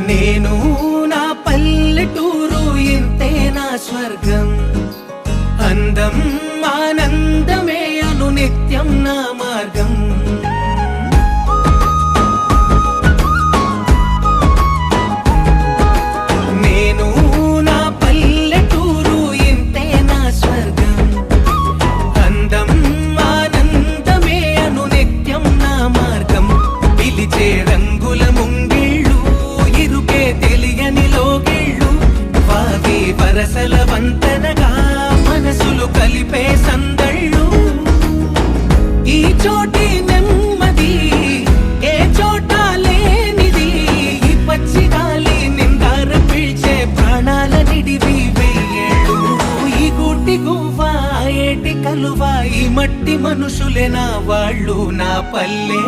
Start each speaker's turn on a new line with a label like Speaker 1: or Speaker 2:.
Speaker 1: నేను నా పల్లెటూరు ఇంతే నా స్వర్గం. అందం ఆనందమే అను నిత్యం నా మార్గం. నేను నా పల్లెటూరు ఇంతే నా స్వర్గం. అందం ఆనందమే అను నిత్యం నా మార్గం. పిలిచే రంగుల ముంగిళ్ళు, ఇరుకే తెలియని లోగిళ్ళు, వాగే వరసల వంతనగా మనసులు కలిపే సందళ్ళు. ఈ చోటి నెమ్మది ఏ చోట లేనిది, ఈ పచ్చి గాలి నిందార పిలిచే ప్రాణాల నిడివి వెయ్యేళ్ళు. ఈ గూటి గువ్వ ఏటి కలువ, ఈ మట్టి మనుషులే నా వాళ్ళు, నా పల్లె